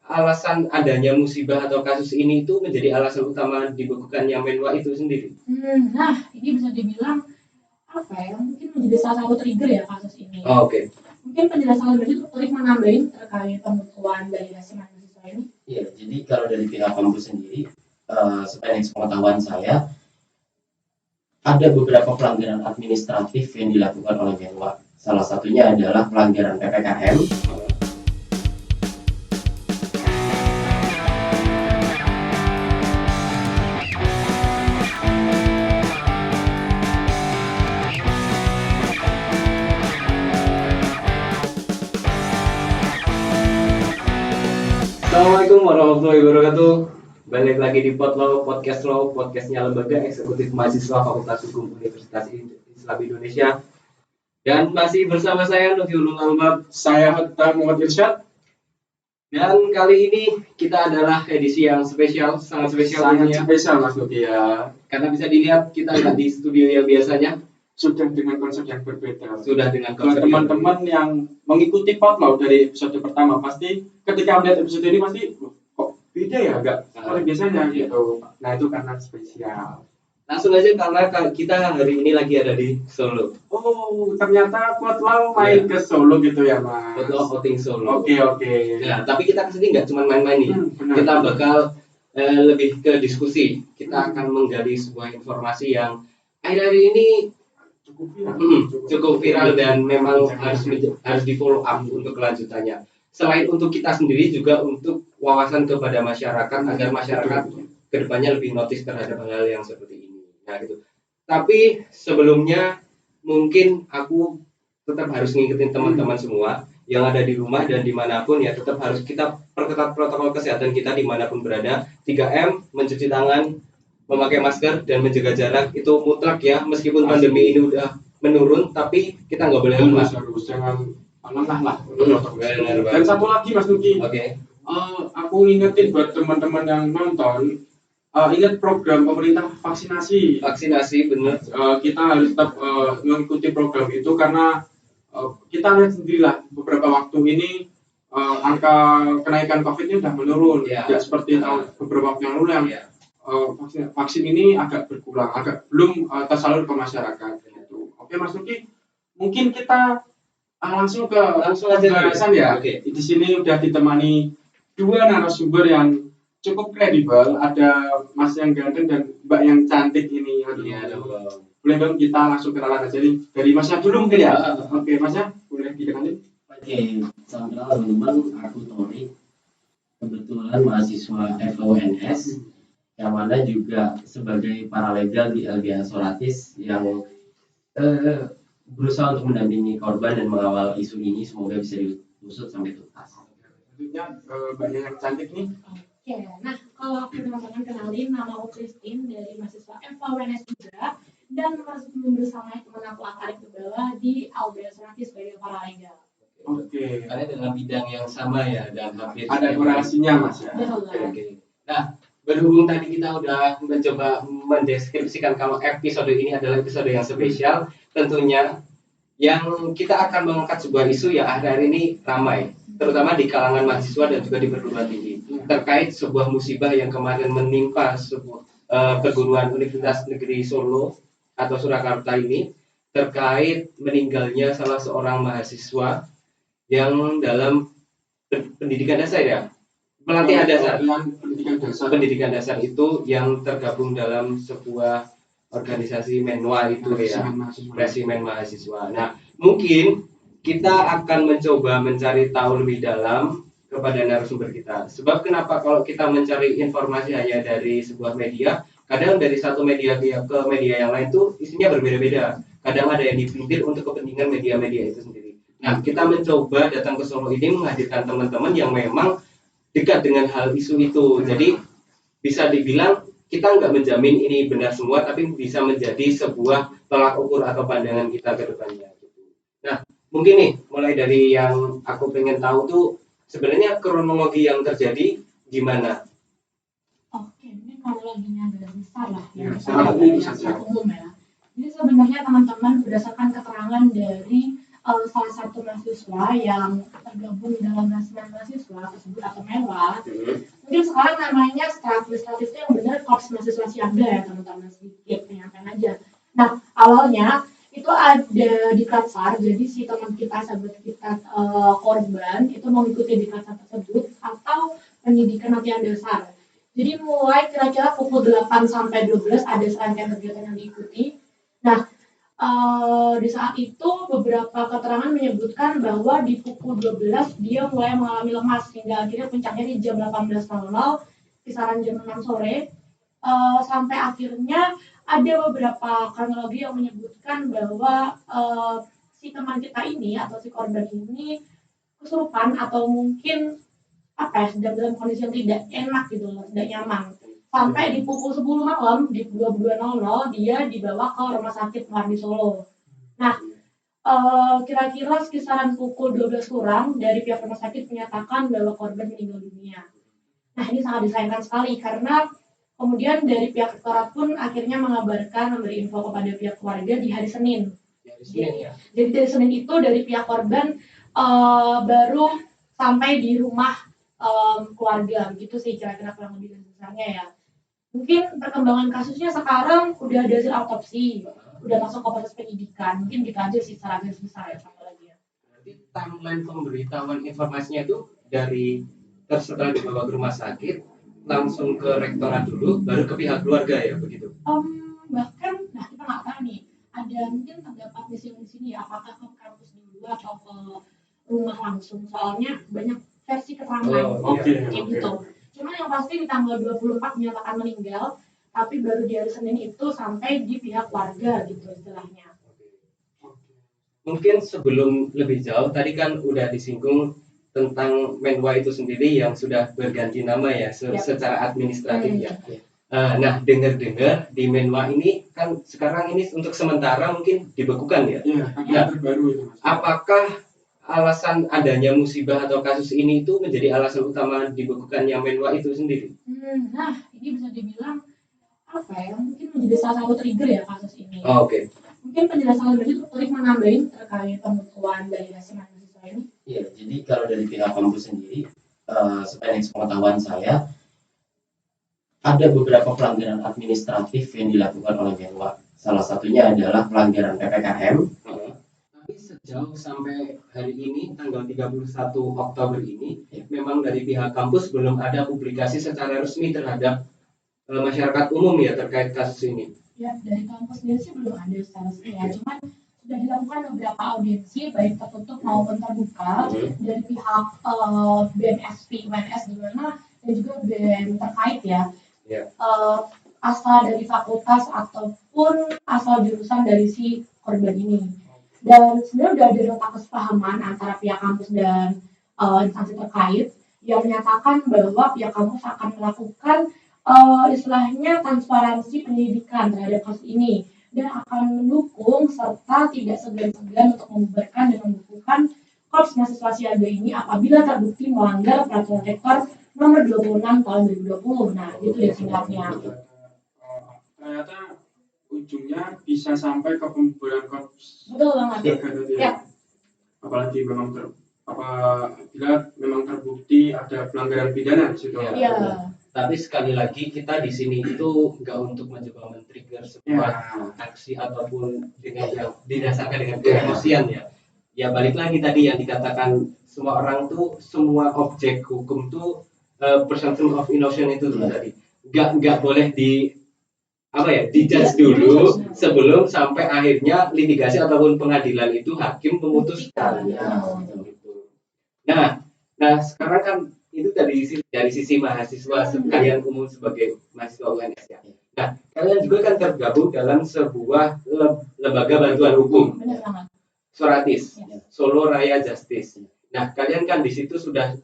alasan adanya musibah atau kasus ini itu menjadi alasan utama dibekukannya Menwa itu sendiri? Nah, ini bisa dibilang apa ya? Mungkin menjadi salah satu trigger ya kasus ini. Oke. Mungkin penjelasan lebih lanjut menambahin terkait pembekuan dari mahasiswa ini. Iya, jadi kalau dari pihak kampus sendiri, sependek pengetahuan saya, ada beberapa pelanggaran administratif yang dilakukan oleh Menwa. Salah satunya adalah pelanggaran PPKM. Assalamualaikum warahmatullahi wabarakatuh. Balik lagi di podcastnya Lembaga Eksekutif Mahasiswa Fakultas Hukum Universitas Islam Indonesia. Dan masih bersama saya Nufiulul Albab, saya Hatta Muhammad Irsyad. Dan kali ini kita adalah edisi yang spesial, sangat spesial Mas Nufi ya. Karena bisa dilihat kita nggak di studio yang biasanya. Sudah dengan konsep yang berbeda. Buat teman-teman yang mengikuti Potlau dari episode pertama pasti ketika melihat episode ini pasti kok beda ya, agak seperti biasanya gitu. Nah itu karena spesial. Langsung aja karena kita hari ini lagi ada di Solo. Oh ternyata Potlau main ke Solo gitu ya Mas. Potlau outing Solo. Oke. Nah tapi kita kesini nggak cuma main-main nih. Kita bakal lebih ke diskusi. Kita akan menggali sebuah informasi yang akhir-akhir ini cukup viral dan memang harus di follow up untuk kelanjutannya. Selain untuk kita sendiri juga untuk wawasan kepada masyarakat agar masyarakat kedepannya lebih notice terhadap hal-hal yang seperti ini. Nah gitu. Tapi sebelumnya mungkin aku tetap harus ngikutin teman-teman semua yang ada di rumah dan dimanapun ya tetap harus kita perketat protokol kesehatan kita dimanapun berada. 3M, mencuci tangan, memakai masker dan menjaga jarak itu mutlak ya, meskipun pandemi ini udah menurun tapi kita nggak boleh lemah. Jangan lengah lah. Dan satu lagi Mas Nuki. Oke. Aku ingetin buat teman-teman yang nonton, ingat program pemerintah vaksinasi. Benar. Kita harus tetap mengikuti program itu karena kita lihat sendirilah beberapa waktu ini angka kenaikan COVID ini sudah menurun. Tidak seperti tahun beberapa waktu yang lalu yang vaksin ini agak berkurang, belum tersalur ke masyarakat. Gitu. Oke Mas Nuki, mungkin kita langsung aja pembahasan ya. Okay. Di sini udah ditemani dua narasumber yang cukup kredibel, ada Mas yang ganteng dan Mbak yang cantik ini. Boleh dong kita langsung kenalan aja nih. Dari Masnya dulu mungkin ya. Oke Masnya, boleh dikenalin. Oke, salam kenal teman-teman, aku Tori. Kebetulan mahasiswa FONS. Yang mana juga sebagai paralegal di LBH Soratis yang berusaha untuk mendampingi korban dan mengawal isu ini, semoga bisa diusut sampai tuntas. Selanjutnya banyak yang cantik nih. Oke, nah kalau aku teman-teman kenalin, nama aku Christine dari mahasiswa FONS juga dan bersama teman aku Arif di bawah di LBH Soratis sebagai paralegal. Oke. Karena dengan bidang yang sama ya dan hampir ada korelasinya Mas ya. Oke. Nah, berhubung tadi kita udah mencoba mendeskripsikan kalau episode ini adalah episode yang spesial, tentunya yang kita akan mengangkat sebuah isu yang akhir-akhir ini ramai, terutama di kalangan mahasiswa dan juga di perguruan tinggi, terkait sebuah musibah yang kemarin menimpa sebuah perguruan Universitas Negeri Solo atau Surakarta ini, terkait meninggalnya salah seorang mahasiswa yang dalam pendidikan dasar ya. Pelatihan dasar, pendidikan dasar itu yang tergabung dalam sebuah organisasi Menwa itu ya, Resimen Mahasiswa. Nah, mungkin kita akan mencoba mencari tahu lebih dalam kepada narasumber kita. Sebab kenapa kalau kita mencari informasi hanya dari sebuah media, kadang dari satu media ke media yang lain itu isinya berbeda-beda. Kadang ada yang dipintir untuk kepentingan media-media itu sendiri. Nah, kita mencoba datang ke Solo ini menghadirkan teman-teman yang memang dekat dengan hal isu itu. Jadi bisa dibilang kita nggak menjamin ini benar semua, tapi bisa menjadi sebuah tolak ukur atau pandangan kita ke depannya. Nah, mungkin nih mulai dari yang aku pengen tahu tuh sebenarnya kronologi yang terjadi gimana? Oke, ini kronologinya agak besar lah ya. Umum ya. Jadi sebenarnya teman-teman berdasarkan keterangan dari salah satu mahasiswa yang tergabung dalam rasiman mahasiswa tersebut atau MENWA. Mungkin sekarang namanya secara administratif itu yang benar Korps Mahasiswa Siaga ya teman-teman, sedikit penyampaian aja. Nah awalnya itu ada di Klatsar, jadi si teman kita, sahabat kita korban itu mengikuti di Klatsar tersebut atau pendidikan latihan dasar. Jadi mulai kira-kira pukul 8 sampai 12 ada serangkaian kegiatan yang diikuti. Nah di saat itu beberapa keterangan menyebutkan bahwa di pukul 12 dia mulai mengalami lemas hingga akhirnya puncaknya di jam 18.00 kisaran jam 6 sore sampai akhirnya ada beberapa kronologi yang menyebutkan bahwa si teman kita ini atau si korban ini kesurupan atau mungkin sedang dalam kondisi yang tidak enak gitu loh, tidak nyaman. Sampai di pukul 10 malam, di 22.00 dia dibawa ke rumah sakit Mardi Solo. Nah, kira-kira sekisaran pukul 12 kurang dari pihak rumah sakit menyatakan bahwa korban meninggal dunia. Nah, ini sangat disayangkan sekali karena kemudian dari pihak rektorat pun akhirnya mengabarkan, memberi info kepada pihak keluarga di hari Senin. Jadi dari Senin itu dari pihak korban baru sampai di rumah keluarga, begitu sih kira-kira kurang lebih besarnya ya. Mungkin perkembangan kasusnya sekarang udah ada hasil autopsi, udah masuk ke proses penyidikan. Mungkin gitu aja sih secara garis besar ya sama lagi ya. Berarti timeline pemberitahuan informasinya itu dari setelah dibawa ke rumah sakit langsung ke rektorat dulu, baru ke pihak keluarga ya begitu. Bahkan, nah kita nggak tahu nih, ada mungkin terdapat di sini ya, apakah ke kampus dulu atau ke rumah langsung. Soalnya banyak versi keterangan gitu. Cuman yang pasti di tanggal 24 menyatakan meninggal, tapi baru di hari Senin itu sampai di pihak keluarga gitu istilahnya. Mungkin sebelum lebih jauh, tadi kan udah disinggung tentang MENWA itu sendiri yang sudah berganti nama ya, secara administratif ya. Nah, dengar-dengar di MENWA ini kan sekarang ini untuk sementara mungkin dibekukan ya. Nah, terbaru itu. Apakah alasan adanya musibah atau kasus ini itu menjadi alasan utama dibekukannya MENWA itu sendiri? Nah, ini bisa dibilang mungkin menjadi salah satu trigger ya kasus ini. Oke. Mungkin penjelasan lebih lanjut menambahin terkait pembekuan dari rasiman mahasiswa ini. Iya, jadi kalau dari pihak kampus sendiri, sependek pengetahuan saya, ada beberapa pelanggaran administratif yang dilakukan oleh MENWA. Salah satunya adalah pelanggaran PPKM. Tapi sejauh sampai hari ini, tanggal 31 Oktober ini, memang dari pihak kampus belum ada publikasi secara resmi terhadap masyarakat umum ya terkait kasus ini. Ya, dari kampus sendiri sih belum ada secara resmi ya, cuman sudah dilakukan beberapa audiensi baik tertutup maupun terbuka dari pihak BMSP, UNS di mana dan juga BEM terkait ya. Asal dari fakultas ataupun asal jurusan dari si korban ini. Dan sebenarnya udah ada nota kesepahaman antara pihak kampus dan instansi terkait yang menyatakan bahwa pihak kampus akan melakukan istilahnya transparansi pendidikan terhadap kasus ini dan akan mendukung serta tidak segan-segan untuk membubarkan dan membukukan Korps Mahasiswa Siaga ini apabila terbukti melanggar peraturan rektor nomor 26 tahun 2020. Nah, itu ya singkatnya. Ternyata ujungnya bisa sampai ke pembubaran korps. Betul banget. Ya. Apalagi apabila memang terbukti ada pelanggaran pidana di situ. Iya. Tapi sekali lagi kita di sini itu nggak untuk mencoba men-trigger sebuah aksi ataupun dengan yang didasarkan dengan keemosian ya. Ya balik lagi tadi yang dikatakan semua orang tuh, semua objek hukum tuh presumption of innocence itu tadi nggak boleh dijudge dulu sebelum sampai akhirnya litigasi ataupun pengadilan itu hakim memutuskan. Nah sekarang kan itu dari sisi mahasiswa sekalian umum sebagai mahasiswa UNS ya. Nah kalian juga kan tergabung dalam sebuah lembaga bantuan hukum, Soratis, Solo Raya Justice. Nah kalian kan di situ sudah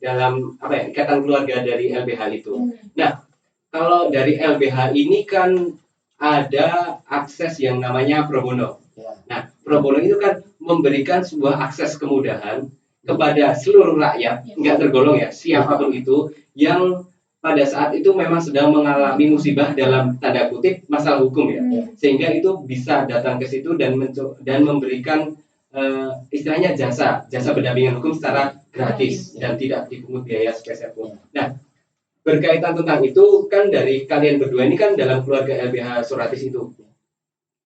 dalam ikatan keluarga dari LBH itu. Nah kalau dari LBH ini kan ada akses yang namanya pro bono. Nah, pro bono itu kan memberikan sebuah akses kemudahan kepada seluruh rakyat, nggak tergolong ya, siapapun itu yang pada saat itu memang sedang mengalami musibah dalam tanda kutip masalah hukum ya, sehingga itu bisa datang ke situ dan memberikan istilahnya jasa pendampingan hukum secara gratis dan tidak dipungut biaya sepeser pun. Nah, berkaitan tentang itu kan dari kalian berdua ini kan dalam keluarga LBH Suratis itu.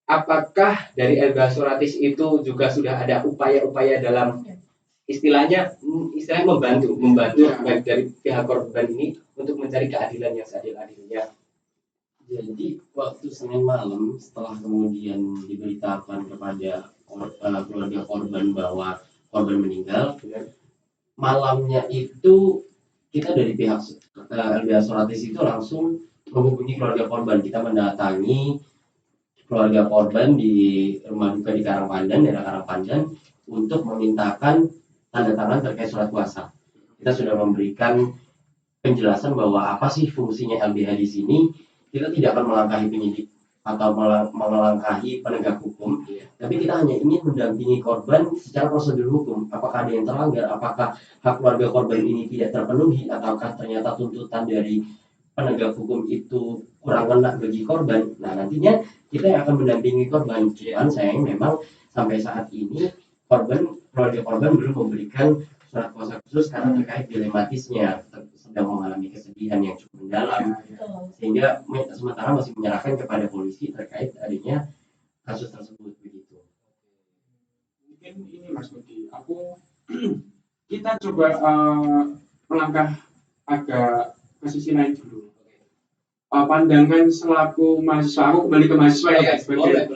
Apakah dari LBH Suratis itu juga sudah ada upaya-upaya dalam istilahnya membantu baik dari pihak korban ini untuk mencari keadilan yang seadil-adilnya? Jadi waktu Senin malam setelah kemudian diberitakan kepada keluarga korban bahwa korban meninggal, malamnya itu kita dari pihak LBH Suratis itu langsung menghubungi keluarga korban. Kita mendatangi keluarga korban di rumah duka di Karangpandan, daerah Karangpandan, untuk memintakan tanda tangan terkait surat kuasa. Kita sudah memberikan penjelasan bahwa apa sih fungsinya LBH di sini. Kita tidak akan melangkahi penyidik atau melangkahi penegak hukum, tapi kita hanya ingin mendampingi korban secara prosedur hukum. Apakah ada yang terlanggar, apakah hak keluarga korban ini tidak terpenuhi, ataukah ternyata tuntutan dari penegak hukum itu kurang kena bagi korban. Nah, nantinya kita yang akan mendampingi korban. Dan sayang memang sampai saat ini keluarga korban belum memberikan surat kuasa khusus karena terkait dilematisnya, sedang mengalami kesedihan yang cukup mendalam, sehingga sementara masih menyerahkan kepada polisi terkait adanya kasus tersebut begitu. Mungkin ini Mas Budi, kita coba melangkah agak ke sisi lain dulu. Pandangan selaku mahasiswa, aku kembali ke mahasiswa ya, sebagai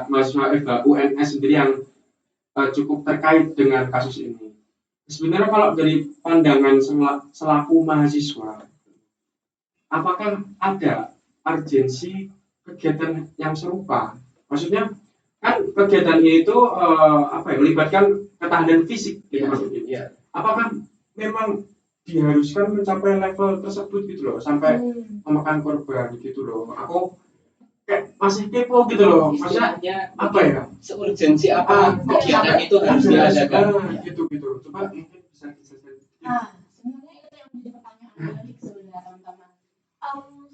mahasiswa UNS sendiri yang cukup terkait dengan kasus ini. Sebenarnya kalau dari pandangan selaku mahasiswa, apakah ada urgensi kegiatan yang serupa? Maksudnya kan kegiatan ini itu melibatkan ketahanan fisik gitu maksudnya. Apakah memang diharuskan mencapai level tersebut gitu loh, sampai memakan korban gitu loh? Aku kayak masih kepo gitu loh, maksudnya apa ya? Seurgensi apa kegiatan itu harus diadakan? Gitu. Coba mungkin bisa dijelaskan. Sebenarnya itu yang menjadi pertanyaan balik sebenarnya teman-teman.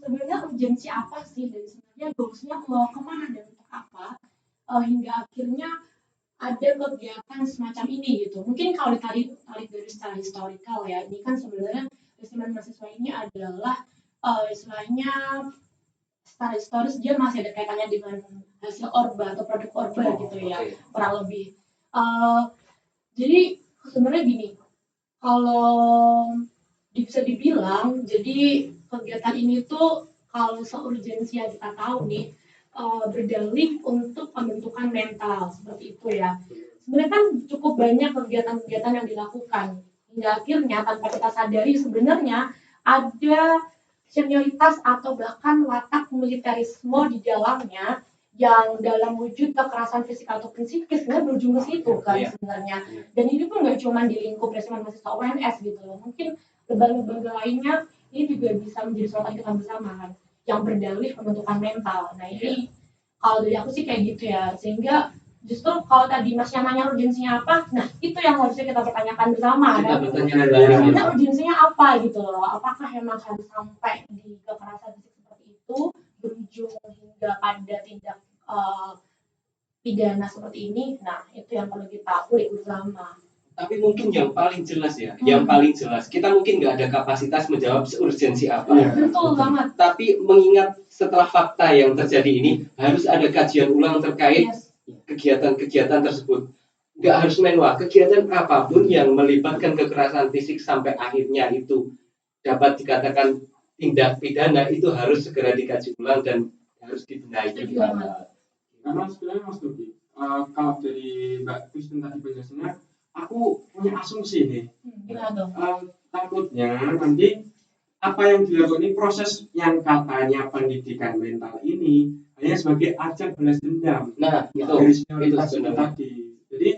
Sebenarnya urgensi apa sih, dan sebenarnya goalsnya mau kemana dan untuk apa, hingga akhirnya ada kegiatan semacam ini gitu. Mungkin kalau ditarik dari secara historikal ya, ini kan sebenarnya Resimen Mahasiswa ini adalah istilahnya secara historis dia masih ada kaitannya dengan hasil orba atau produk orba gitu ya, kurang lebih. Jadi sebenarnya gini, kalau bisa dibilang, jadi kegiatan ini tuh kalau seurgensi yang kita tahu nih, berdalih untuk pembentukan mental seperti itu ya. Sebenarnya kan cukup banyak kegiatan-kegiatan yang dilakukan hingga akhirnya tanpa kita sadari sebenarnya ada senioritas atau bahkan watak militerisme di dalamnya yang dalam wujud kekerasan fisik atau psikis sebenarnya berujung ke situ kan sebenarnya. Dan ini pun nggak cuma di lingkup Resimen Mahasiswa UNS gitu loh, mungkin lembaga-lembaga lainnya ini juga bisa menjadi suatu kita bersama kan, yang berdalih pembentukan mental. Nah ini kalau dari aku sih kayak gitu ya, sehingga justru kalau tadi Mas yang nanya urgensinya apa, nah itu yang harusnya kita pertanyakan bersama kan. Sebenarnya urgensinya apa gitu loh, apakah memang harus sampai di kekerasan fisik seperti itu berujung hingga pada tindak pidana seperti ini. Nah itu yang perlu kita ulik bersama. Tapi mungkin yang paling jelas ya, yang paling jelas kita mungkin nggak ada kapasitas menjawab seurgensi apa. Betul banget. Tapi mengingat setelah fakta yang terjadi ini harus ada kajian ulang terkait kegiatan-kegiatan tersebut. Nggak harus manual, kegiatan apapun yang melibatkan kekerasan fisik sampai akhirnya itu dapat dikatakan tindak pidana itu harus segera dikaji ulang dan harus dibenahi. Karena sebenarnya Mas Dodi, kalau dari Mbak Kristen tadi penjelasannya, aku punya asumsi nih. Takutnya nanti apa yang dilakukan ini, proses yang katanya pendidikan mental ini hanya sebagai ajang balas dendam. Nah, dari senioritas itu tadi. Jadi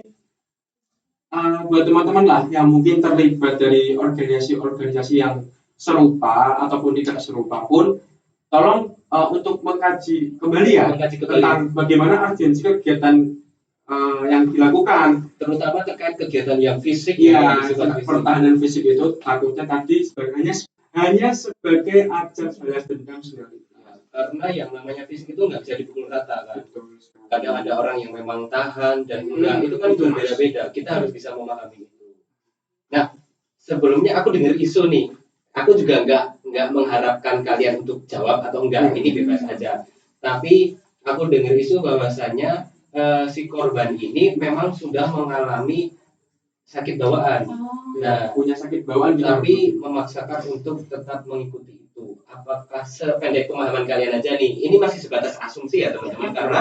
buat teman-teman lah yang mungkin terlibat dari organisasi-organisasi yang serupa ataupun tidak serupa pun, tolong untuk mengkaji kembali ya tentang bagaimana urgensi kegiatan yang dilakukan, terutama terkait kegiatan yang fisik pertahanan fisik itu takutnya tadi hanya sebagai ajang balas dendam sendiri. karena yang namanya fisik itu nggak bisa dipukul rata kan. Betul sekali. Kadang ada orang yang memang tahan dan enggak, itu kan berbeda-beda. Kita harus bisa memahami itu. Nah, sebelumnya aku dengar isu nih, aku juga nggak mengharapkan kalian untuk jawab atau enggak, ini bebas aja. Tapi aku dengar isu bahwasanya si korban ini memang sudah mengalami sakit bawaan. Nah, punya sakit bawaan tapi memaksakan untuk tetap mengikuti itu. Apakah sependek pemahaman kalian aja nih? Ini masih sebatas asumsi ya teman-teman, karena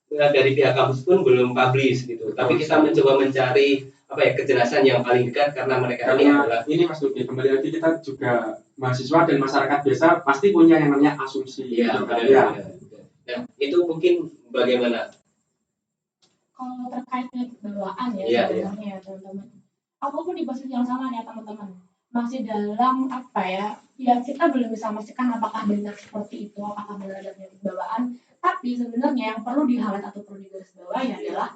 dari pihak kampus pun belum publish gitu. Tapi kita mencoba mencari kejelasan yang paling dekat karena mereka ini adalah Mas Luki, kembali lagi kita juga mahasiswa dan masyarakat biasa pasti punya yang namanya asumsi. Iya, benar. Nah, itu mungkin bagaimana? Kalau terkait penyakit bawaan sebenarnya ya teman-teman. Aku pun di posisi yang sama nih teman-teman. Masih dalam ya kita belum bisa memastikan apakah benar seperti itu, apakah benar ada penyakit bawaan. Tapi sebenarnya yang perlu di-highlight atau perlu digarisbawahi adalah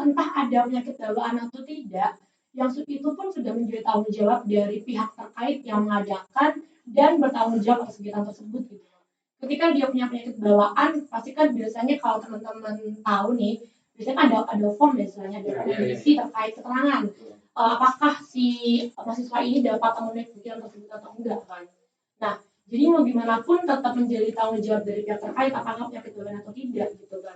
entah ada penyakit bawaan atau tidak, yang itu pun sudah menjadi tanggung jawab dari pihak terkait yang mengadakan dan bertanggung jawab atas kegiatan tersebut gitu. Ketika dia punya penyakit bawaan, pasti kan biasanya kalau teman-teman tahu nih, biasanya ada form biasanya ada kondisi terkait keterangan. Apakah si mahasiswa ini dapat memenuhi kegiatan tersebut atau enggak kan? Nah, jadi mau gimana pun tetap menjadi tanggung jawab dari pihak terkait apakah penyakit bawaan atau tidak gitu kan.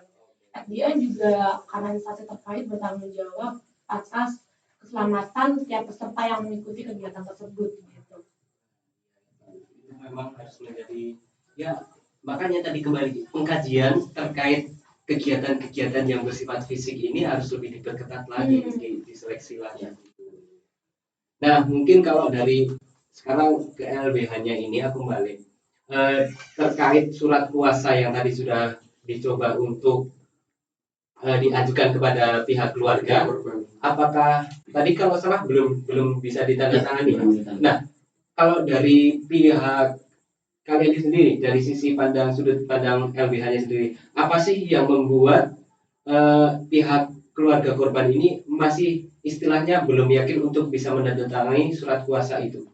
Dia juga karena instansi terkait bertanggung jawab atas keselamatan setiap peserta yang mengikuti kegiatan tersebut gitu. Itu memang harus menjadi makanya tadi kembali pengkajian terkait kegiatan-kegiatan yang bersifat fisik ini harus lebih diperketat lagi di seleksi lagi. Nah, mungkin kalau dari sekarang ke LBH-nya ini aku balik terkait surat kuasa yang tadi sudah dicoba untuk diajukan kepada pihak keluarga, apakah tadi kalau salah belum bisa ditandatangani? Nah, kalau dari pihak kalian sendiri, dari sisi sudut pandang LBH-nya sendiri, apa sih yang membuat pihak keluarga korban ini masih istilahnya belum yakin untuk bisa menandatangani surat kuasa itu?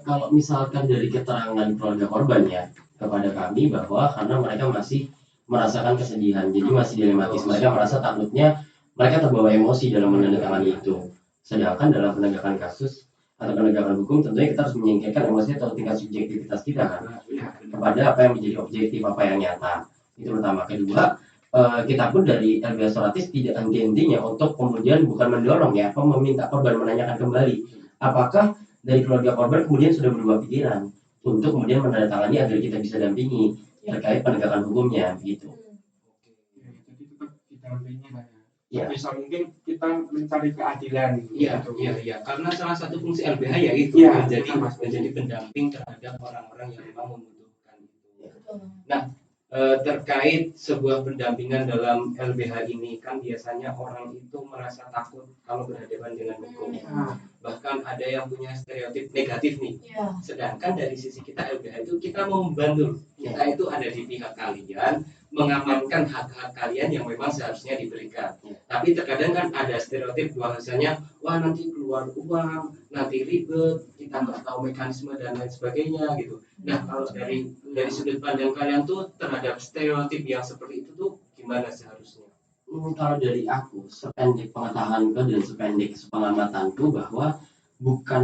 Kalau misalkan dari keterangan keluarga korban ya kepada kami bahwa karena mereka masih merasakan kesedihan, jadi masih dilematis. Mereka merasa takutnya mereka terbawa emosi dalam menandatangani itu. Sedangkan dalam penegakan kasus atau penegakan hukum tentunya kita harus menyingkirkan emosi atau tingkat subjektivitas kita kan kepada apa yang menjadi objektif, apa yang nyata. Itu pertama. Kedua, kita pun dari LBH Suratis tidak henti-hentinya untuk kemudian bukan mendorong meminta korban menanyakan kembali apakah dari keluarga korban kemudian sudah berubah pikiran untuk kemudian menandatangani agar kita bisa dampingi terkait penegakan hukumnya gitu. Jadi tetap didampingi lah ya. Bisa mungkin kita mencari keadilan. Iya. Karena salah satu fungsi LBH yaitu menjadi pendamping terhadap orang-orang yang memang membutuhkan itu. Nah, terkait sebuah pendampingan dalam LBH ini kan biasanya orang itu merasa takut kalau berhadapan dengan hukum. Bahkan ada yang punya stereotip negatif nih. Sedangkan dari sisi kita LBH itu kita mau membantu. Kita itu ada di pihak kalian, mengamankan hak-hak kalian yang memang seharusnya diberikan. Tapi terkadang kan ada stereotip bahwasanya nanti keluar uang, nanti ribet, kita nggak tahu mekanisme dan lain sebagainya gitu. Nah, kalau dari sudut pandang kalian tuh terhadap stereotip yang seperti itu tuh gimana seharusnya? Kalau dari aku, sependek pengetahuanku dan sependek pengamatanku bahwa bukan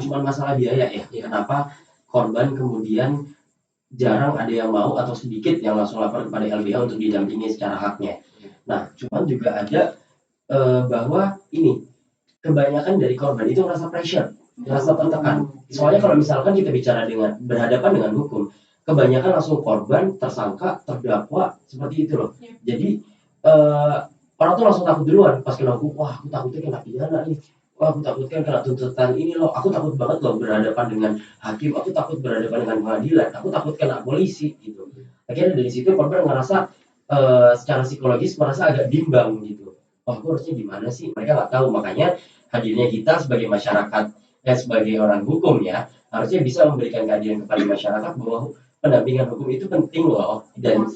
cuma masalah biaya ya. Kenapa korban kemudian jarang ada yang mau atau sedikit yang langsung lapor kepada LBH untuk didampingi secara haknya. Nah, cuman juga ada bahwa ini kebanyakan dari korban itu merasa pressure, merasa tertekan. Soalnya kalau misalkan kita bicara berhadapan dengan hukum, kebanyakan langsung korban, tersangka, terdakwa seperti itu loh. Jadi orang tuh langsung takut duluan pas kena hukum. Wah, aku takutnya kena pidana nih. Wah, aku takutnya kena tuntutan ini loh. Aku takut banget loh berhadapan dengan hakim. Aku takut berhadapan dengan pengadilan. Aku takut kena polisi gitu. Akhirnya dari situ korban ngerasa secara psikologis merasa agak bimbang gitu. Aku harusnya gimana sih? Mereka nggak tahu. Makanya hadirnya kita sebagai masyarakat sebagai orang hukum ya harusnya bisa memberikan keadilan kepada masyarakat bahwa pendampingan hukum itu penting loh dan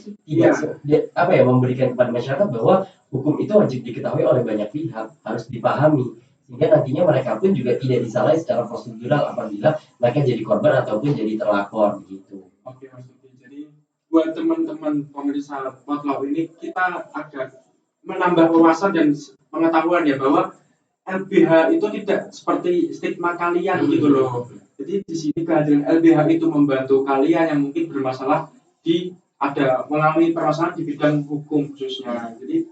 memberikan kepada masyarakat bahwa hukum itu wajib diketahui oleh banyak pihak, harus dipahami sehingga nantinya mereka pun juga tidak disalahi secara prosedural apabila mereka jadi korban ataupun jadi terlapor gitu. Oke Mas Tuti, jadi buat teman-teman pemirsa Potluck ini kita agak menambah wawasan dan pengetahuan ya bahwa LBH itu tidak seperti stigma kalian gitu loh. Jadi di sini kehadiran LBH itu membantu kalian yang mungkin bermasalah ada mengalami permasalahan di bidang hukum khususnya. Jadi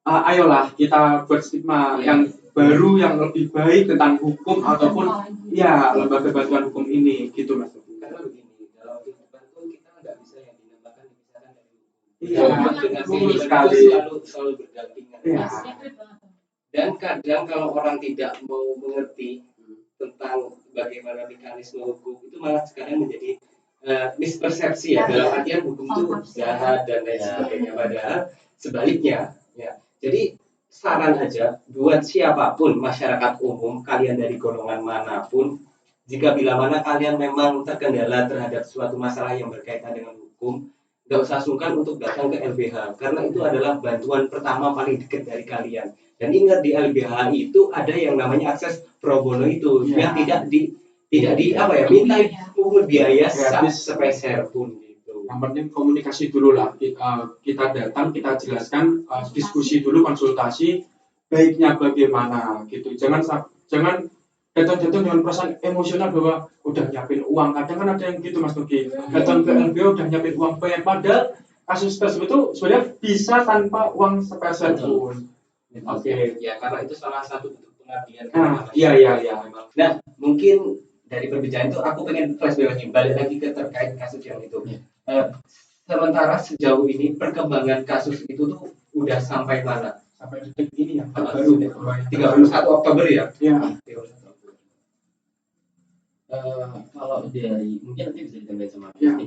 ayolah kita buat stigma yang baru yang lebih baik tentang hukum ataupun ya lembaga bantuan hukum ini gitu Mas. Karena begini, dalam kehidupan itu kita nggak bisa yang dinamakan dipisahkan dari hukum. Iya, dengan betul itu sekali. selalu berdampingan. Iya. Dan kadang kalau orang tidak mau mengerti tentang bagaimana mekanisme hukum, itu malah sekarang menjadi mispersepsi ya, dalam artian hukum itu jahat dan lain sebagainya. Padahal sebaliknya ya. Jadi saran aja buat siapapun masyarakat umum, kalian dari golongan manapun, jika bila mana kalian memang terkendala terhadap suatu masalah yang berkaitan dengan hukum, nggak usah sungkan untuk datang ke LBH, karena itu adalah bantuan pertama paling dekat dari kalian. Dan ingat, di LBH itu ada yang namanya akses pro bono itu, yang tidak di minta pungut biaya sepeser pun gitu. Yang penting komunikasi dulu lah, kita datang, kita jelaskan, diskusi dulu, konsultasi baiknya bagaimana gitu. Jangan datang dengan perasaan emosional bahwa udah nyiapin uang. Kadang kan ada yang gitu Mas Nugi, datang ke LBH udah nyiapin uang banyak, padahal kasus tersebut itu sebenarnya bisa tanpa uang sepeser pun. Oke. Ya, karena itu salah satu bentuk pengabdian. Iya. Nah, mungkin dari perbincangan itu aku pengen flashback lagi, balik lagi ke terkait kasus yang itu. Sementara sejauh ini perkembangan kasus itu tuh udah sampai mana? Sampai detik ini ya, baru 31 Oktober ya? Iya. Kalau dari mungkin nanti bisa ditambahin sama ini.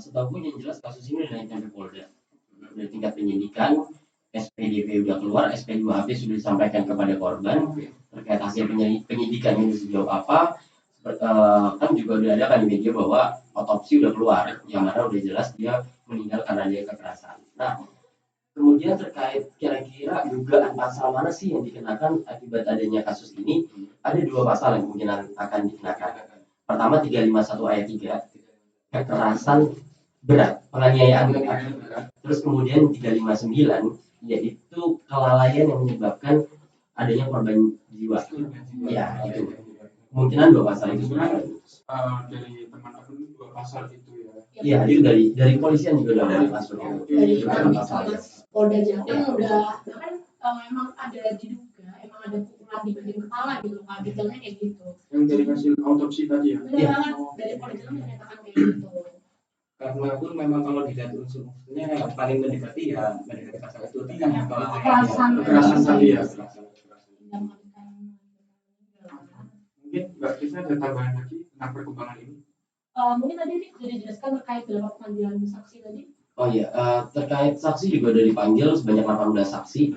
Setahu yang jelas kasus ini udah naik sampai Polda, udah tingkat penyidikan, SPDP udah keluar, SP2AP sudah disampaikan kepada korban terkait hasil penyidikan ini sejauh apa. Kan juga udah ada kan di media bahwa otopsi udah keluar, yang mana udah jelas dia meninggal karena dia kekerasan. Nah, kemudian terkait kira-kira dugaan pasal mana sih yang dikenakan akibat adanya kasus ini, ada 2 pasal yang kemungkinan akan dikenakan. Pertama 351 ayat 3, kekerasan berat, penganiayaan berat. Terus kemudian 359, yaitu kelalaian yang menyebabkan adanya korban jiwa. Ya, itu. Kemungkinan 2 pasal itu sebenarnya dari teman-teman 2 pasal itu ya. Iya, itu dari polisian juga udah masuk. Dari Polda Jateng udah bahkan memang ada diduga, emang ada pukulan di bagian kepala gitu kan, detailnya kayak gitu. Yang dari hasil autopsi tadi ya. Benar banget, dari Polda Jateng menyatakan kayak gitu. Karena pun memang kalau dilihat unsur-unsurnya yang paling mendekati pasal itu tentang Kekerasan tadi ya. Mungkin Mbak Krisna ada tambahan lagi tentang perkembangan ini? Mungkin tadi sudah dijelaskan terkait beberapa panggilan saksi tadi. Oh iya, terkait saksi juga udah dipanggil sebanyak 18 saksi.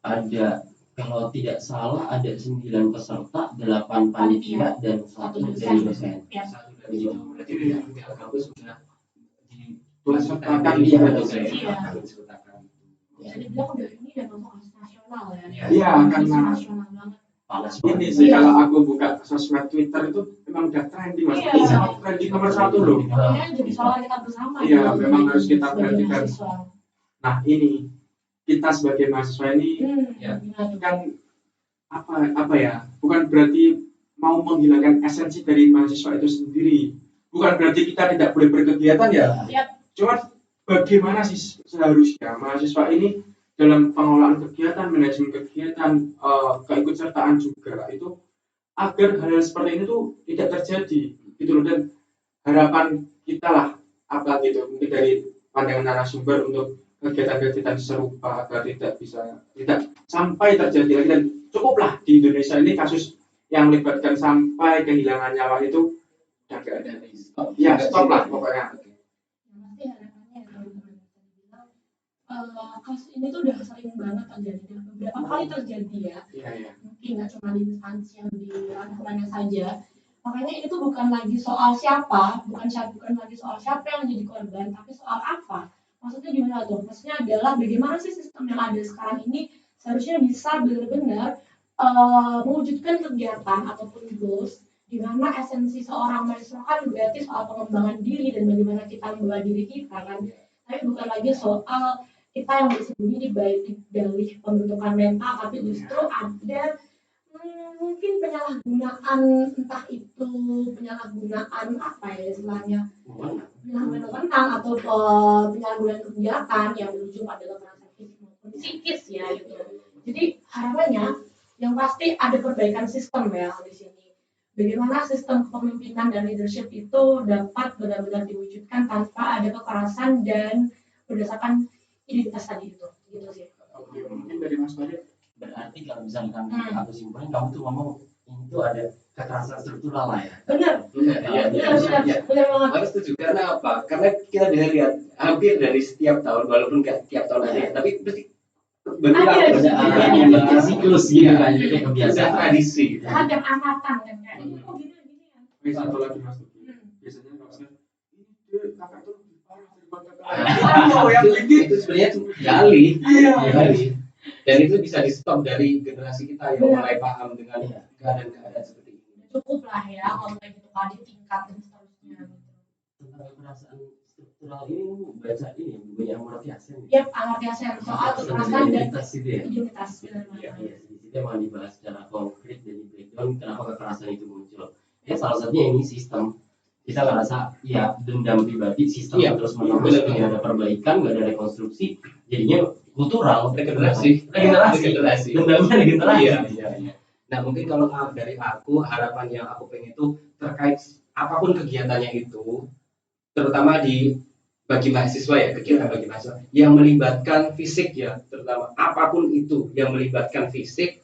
Ada, kalau tidak salah ada 9 peserta, 8 panitia dan 1 dari dosen. Jadi kampus sudah disertakan di dosen. Jadi bilang udah ini udah masuk kasus nasional ya. Iya, karena nasional banget. Panas ini sih kalau aku buka sosmed Twitter itu memang udah trending Mas. Trending nomor 1 loh. Ini jadi soal kita bersama. Iya, memang harus kita perhatikan. Nah, ini kita sebagai mahasiswa ini kan apa ya? Bukan berarti mau menghilangkan esensi dari mahasiswa itu sendiri. Bukan berarti kita tidak boleh berkegiatan ya. Cuma bagaimana sih seharusnya mahasiswa ini dalam pengelolaan kegiatan, manajemen kegiatan, keikutsertaan juga itu agar hal seperti ini tuh tidak terjadi gitu loh. Dan harapan kita lah apa gitu mungkin dari pandangan narasumber untuk kegiatan-kegiatan serupa agar tidak sampai terjadi lagi, dan cukuplah di Indonesia ini kasus yang melibatkan sampai kehilangan nyawa itu udah gak ada. Ya stop lah pokoknya. Kasus ini tuh udah sering banget terjadi, beberapa kali terjadi ya. Mungkin nggak cuma di instansi yang di ranah saja. Makanya itu bukan lagi soal bukan lagi soal siapa yang jadi korban, tapi soal apa. Maksudnya gimana tuh? Maksudnya adalah bagaimana sih sistem yang ada sekarang ini seharusnya bisa benar-benar mewujudkan kegiatan ataupun goals di mana karena esensi seorang mahasiswa kan berarti soal pengembangan diri dan bagaimana kita membawa diri kita kan, tapi bukan lagi soal kita yang bersembunyi di balik dalih pembentukan mental, tapi justru ada mungkin penyalahgunaan, entah itu penyalahgunaan apa ya istilahnya, penyalahgunaan tentang atau penyalahgunaan kegiatan yang berujung pada kekerasan fisik maupun psikis ya gitu. Jadi harapannya yang pasti ada perbaikan sistem ya di sini. Bagaimana sistem kepemimpinan dan leadership itu dapat benar-benar diwujudkan tanpa ada kekerasan dan berdasarkan identitas tadi itu, gitu sih. Oke, mungkin dari Mas Farid. Berarti kalau misalkan aku simpulin, kamu tuh ngomong ini tuh ada kekerasan struktural lah ya. Benar. Benar banget. Harus setuju karena apa? Karena kita bisa lihat hampir dari setiap tahun, walaupun nggak tiap tahun ada, tapi pasti berulang siklus gitu kan, jadi kebiasaan tradisi. Ada amatan kan kayak ini kok gini ya. Satu lagi Mas Nuki. Biasanya kalau saya ini kakak tuh lebih parah daripada kakak. Itu sebenarnya tuh gali. Dan itu bisa di stop dari generasi kita yang mulai paham dengan keadaan-keadaan seperti ini. Cukup lah ya kalau kayak gitu kali tingkat dan seterusnya. Tentang kekerasan struktural ini baca ini bukunya Amartya Sen. Yap, Amartya Sen soal kekerasan dan identitas itu ya. Identitas benar. Iya, di situ emang dibahas secara konkret dan di breakdown kenapa kekerasan itu muncul. Ya salah satunya ini sistem. Kita ngerasa ya dendam pribadi, sistem terus menerus nggak ada perbaikan, nggak ada rekonstruksi, jadinya kultural, regenerasi, dendamnya regenerasi. Iya. Nah mungkin kalau dari aku, harapan yang aku pengen itu terkait apapun kegiatannya itu, terutama bagi mahasiswa ya, kegiatan bagi mahasiswa yang melibatkan fisik ya, terutama apapun itu yang melibatkan fisik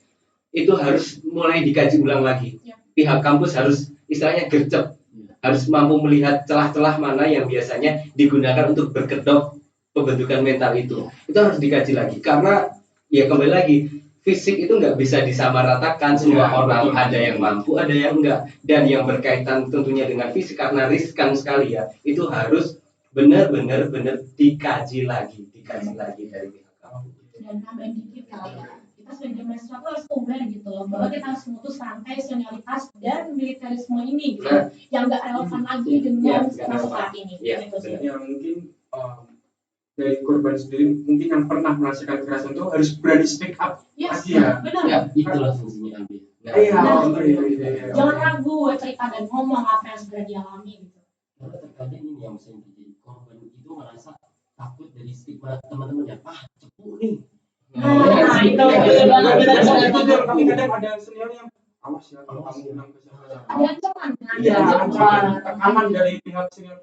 itu harus mulai dikaji ulang lagi. Pihak kampus harus istilahnya gercep, harus mampu melihat celah-celah mana yang biasanya digunakan untuk berkedok pembentukan mental itu harus dikaji lagi, karena ya kembali lagi fisik itu nggak bisa disamaratakan, semua orang ada yang mampu ada yang enggak, dan yang berkaitan tentunya dengan fisik karena riskan sekali ya, itu harus benar-benar dikaji lagi dari pihak kampus. Dan tambahan dikit kali ya, kita sebagai mahasiswa tuh harus aware gitu loh, bahwa kita harus memutus rantai senioritas dan militerisme ini gitu, yang nggak relevan lagi dengan masa saat ini. Gitu sih. Yang mungkin dari korban sendiri mungkin yang pernah merasakan kekerasan itu harus berani speak up. Benar. Ya, itulah fungsinya ambil. Iya. Jangan ragu cerita dan ngomong apa yang sudah dialami gitu. Karena terkadang ini yang sering terjadi, korban itu merasa takut dari stigma teman-temannya, cepu nih. Itu benar. Tapi kadang ada senior yang awas ya kalau kamu bilang ke siapa. Ada ancaman. Iya, ancaman tekanan dari pihak senior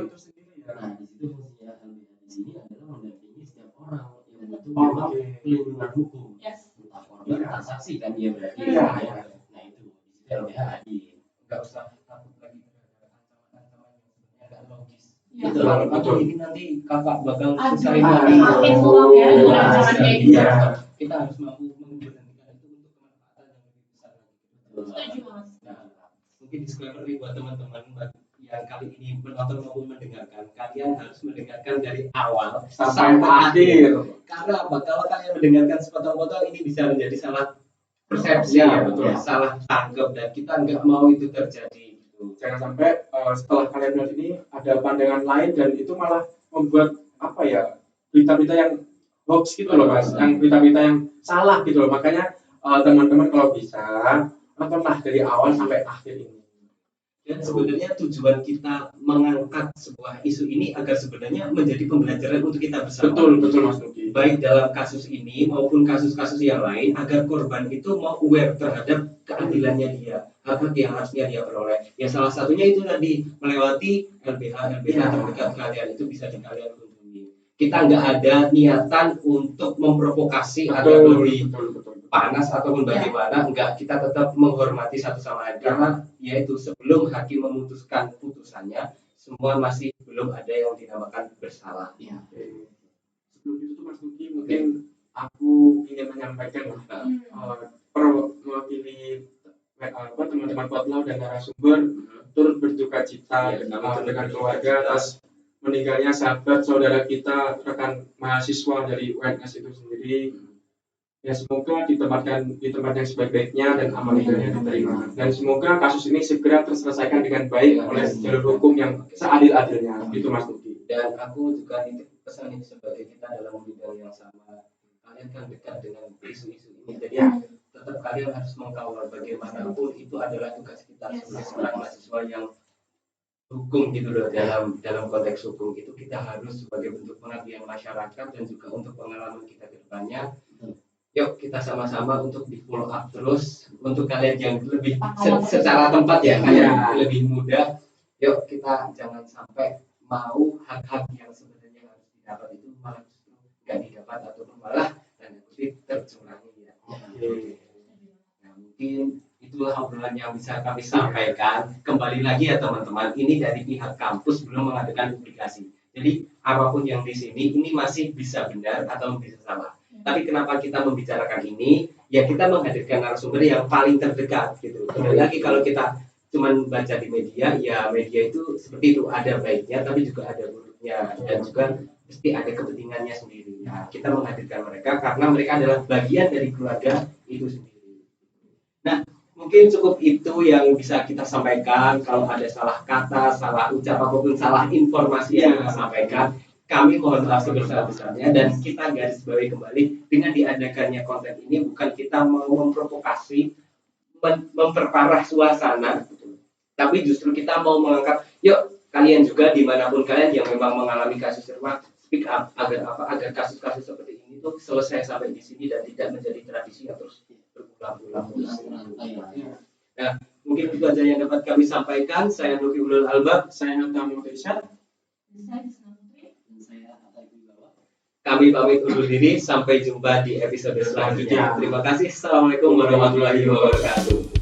itu sendiri ya. Nah, di situ fungsinya LBH di sini adalah mendampingi setiap orang yang butuh pelindungan hukum. Entah korban, entah saksi kan dia berarti. Nah itu di situ LBH hadir. Nggak usah takut lagi terhadap ancaman-ancaman yang sebenarnya nggak logis. Betul. Ini nanti kakak bakal Sering lagi. Kita harus mampu memberhentikan itu untuk kemanfaatan yang lebih besar lagi. Nah, mungkin disclaimer nih buat teman-teman yang kali ini menonton maupun mendengarkan, kalian harus mendengarkan dari awal sampai akhir. Karena apa? Kalau kalian mendengarkan sepotong-potong ini bisa menjadi salah persepsi, salah tangkap, dan kita nggak mau itu terjadi. Jangan sampai setelah kalian lihat ini ada pandangan lain dan itu malah membuat berita-berita yang hoax gitu loh Mas, yang berita-berita yang salah gitu loh. Makanya teman-teman kalau bisa nontonlah dari awal sampai akhir ini. Dan sebenarnya tujuan kita mengangkat sebuah isu ini agar sebenarnya menjadi pembelajaran untuk kita bersama. Betul Mas Nuki. Baik dalam kasus ini maupun kasus-kasus yang lain, agar korban itu mau aware terhadap keadilannya dia, hak yang harusnya dia peroleh. Ya salah satunya itu tadi melewati LBH terdekat kalian, itu bisa kalian kunjungi. Kita nggak ada niatan untuk memprovokasi agar lebih panas ataupun bagaimana, enggak, kita tetap menghormati satu sama lain, karena yaitu sebelum hakim memutuskan putusannya semua masih belum ada yang dinamakan bersalah. Sebelum itu Mas Nuki, mungkin aku ingin menyampaikan mewakili teman-teman Potlau dan narasumber turut berduka cita dengan keluarga atas meninggalnya sahabat saudara kita, rekan mahasiswa dari UNS itu sendiri. Ya semoga ditempatkan di tempat yang sebaik-baiknya dan amanahnya diterima. Dan semoga kasus ini segera terselesaikan dengan baik oleh jalur hukum yang seadil-adilnya. Itu Mas Nuki. Dan aku juga nitip pesan ini sebagai kita dalam bidang yang sama. Kalian kan dekat dengan isu-isu ini, jadi tetap kalian harus mengkawal bagaimanapun itu adalah tugas kita sebagai seorang mahasiswa yang hukum gitu loh, dalam konteks hukum itu kita harus sebagai bentuk pengabdian masyarakat dan juga untuk pengalaman kita ke depannya. Yuk kita sama-sama untuk di follow up terus untuk kalian yang lebih secara tempat ya kayak lebih mudah. Yuk kita jangan sampai mau hak-hak yang sebenarnya harus didapat itu malah justru nggak didapat ataupun malah tanda kutip tercurangi ya. Nah mungkin itulah obrolan yang bisa kami sampaikan. Kembali lagi ya teman-teman, ini dari pihak kampus belum mengadakan publikasi. Jadi apapun yang di sini ini masih bisa benar atau bisa salah. Tapi kenapa kita membicarakan ini? Ya kita menghadirkan narasumber yang paling terdekat gitu. Kembali lagi kalau kita cuman baca di media, ya media itu seperti itu, ada baiknya tapi juga ada buruknya dan juga mesti ada kepentingannya sendiri. Nah, kita menghadirkan mereka karena mereka adalah bagian dari keluarga itu sendiri. Nah, mungkin cukup itu yang bisa kita sampaikan. Kalau ada salah kata, salah ucap apapun, salah informasi yang kita sampaikan, kami mohon maaf sebesar-besarnya dan kita garis bawahi kembali dengan diadakannya konten ini bukan kita mau memprovokasi, memperparah suasana, tapi justru kita mau mengangkat, yuk kalian juga dimanapun kalian yang memang mengalami kasus serupa, speak up agar kasus-kasus seperti ini tuh selesai sampai di sini dan tidak menjadi tradisi yang terus berulang-ulang. Nah, mungkin itu aja yang dapat kami sampaikan. Saya Nuki Ulul Albab, Saya Nata Mutisat. Kami pamit undur diri, sampai jumpa di episode selanjutnya. Terima kasih. Assalamualaikum warahmatullahi wabarakatuh.